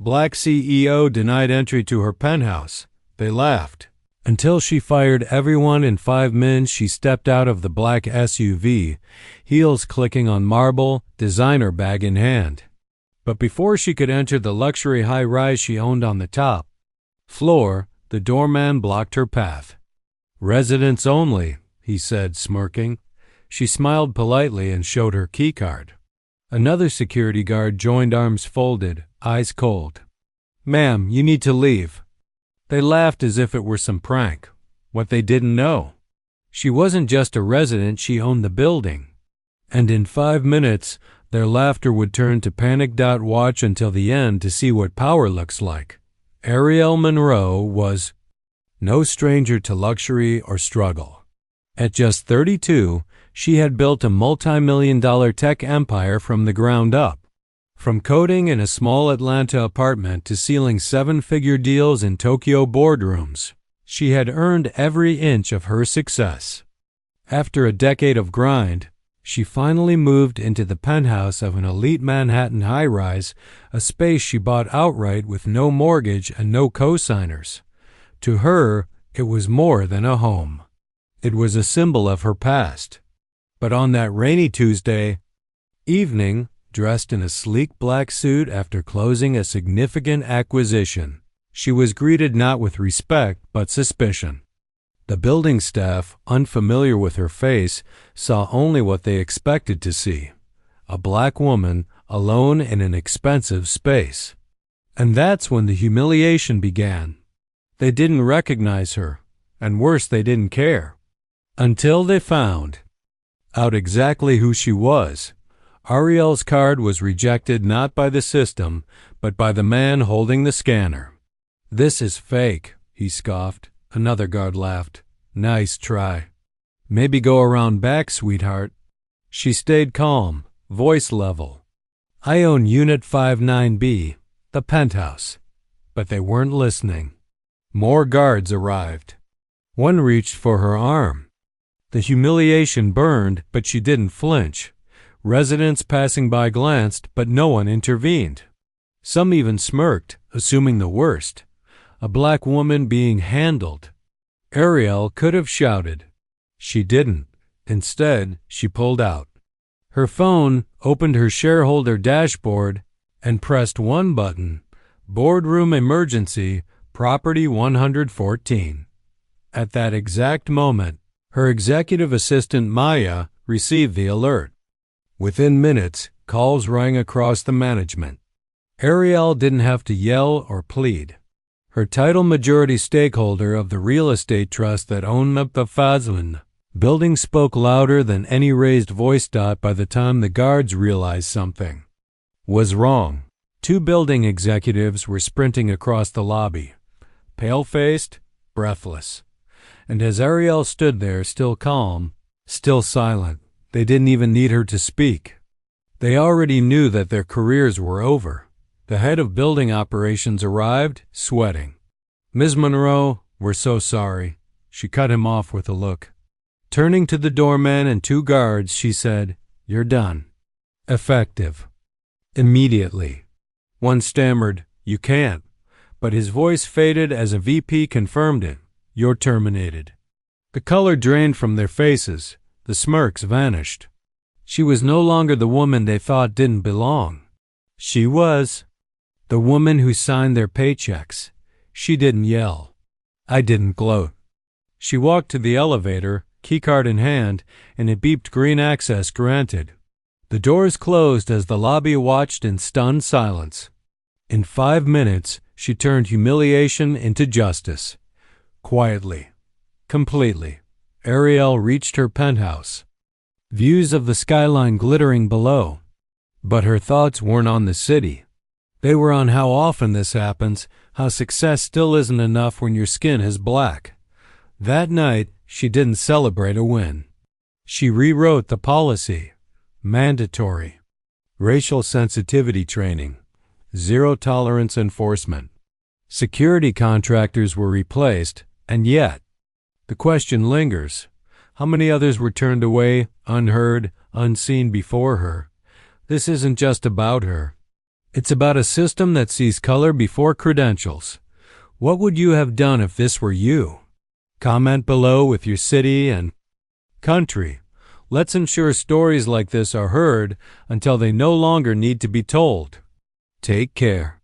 Black CEO denied entry to her penthouse. They laughed. Until she fired everyone in 5 minutes, she stepped out of the black SUV, heels clicking on marble, designer bag in hand. But before she could enter the luxury high-rise she owned on the top floor, the doorman blocked her path. "Residents only," he said, smirking. She smiled politely and showed her keycard. Another security guard joined, arms folded, eyes cold. "Ma'am, you need to leave." They laughed as if it were some prank. What they didn't know: she wasn't just a resident, she owned the building. And in 5 minutes, their laughter would turn to panic. Watch until the end to see what power looks like. Arielle Monroe was no stranger to luxury or struggle. At just 32, she had built a multi-million-dollar tech empire from the ground up. From coding in a small Atlanta apartment to sealing 7-figure deals in Tokyo boardrooms, she had earned every inch of her success. After a decade of grind, she finally moved into the penthouse of an elite Manhattan high-rise, a space she bought outright with no mortgage and no co-signers. To her, it was more than a home. It was a symbol of her past. But on that rainy Tuesday evening, dressed in a sleek black suit after closing a significant acquisition, she was greeted not with respect but suspicion. The building staff, unfamiliar with her face, saw only what they expected to see: a black woman alone in an expensive space. And that's when the humiliation began. They didn't recognize her, and worse, they didn't care. Until they found out exactly who she was. Arielle's card was rejected not by the system, but by the man holding the scanner. "This is fake," he scoffed. Another guard laughed. "Nice try. Maybe go around back, sweetheart." She stayed calm, voice level. "I own Unit 59B, the penthouse." But they weren't listening. More guards arrived. One reached for her arm. The humiliation burned, but she didn't flinch. Residents passing by glanced, but no one intervened. Some even smirked, assuming the worst. A black woman being handled. Arielle could have shouted. She didn't. Instead, she pulled out her phone, opened her shareholder dashboard, and pressed one button: Boardroom Emergency, Property 114. At that exact moment, her executive assistant Maya received the alert. Within minutes, calls rang across the management. Arielle didn't have to yell or plead. Her title majority stakeholder of the real estate trust that owned the Fazlin building spoke louder than any raised voice. By the time the guards realized something was wrong, 2 building executives were sprinting across the lobby, pale-faced, breathless. And as Arielle stood there, still calm, still silent, they didn't even need her to speak. They already knew that their careers were over. The head of building operations arrived, sweating. "Ms. Monroe, we're so sorry." She cut him off with a look. Turning to the doorman and 2 guards, she said, "You're done." Effective. Immediately. One stammered, "You can't," but his voice faded as a VP confirmed it. "You're terminated." The color drained from their faces. The smirks vanished. She was no longer the woman they thought didn't belong. She was the woman who signed their paychecks. She didn't yell. I didn't gloat. She walked to the elevator, keycard in hand, and it beeped green access granted. The doors closed as the lobby watched in stunned silence. In 5 minutes, she turned humiliation into justice. Quietly, completely, Arielle reached her penthouse. Views of the skyline glittering below. But her thoughts weren't on the city. They were on how often this happens, how success still isn't enough when your skin is black. That night, she didn't celebrate a win. She rewrote the policy. Mandatory. Racial sensitivity training. Zero tolerance enforcement. Security contractors were replaced, and yet, the question lingers. How many others were turned away, unheard, unseen before her? This isn't just about her. It's about a system that sees color before credentials. What would you have done if this were you? Comment below with your city and country. Let's ensure stories like this are heard until they no longer need to be told. Take care.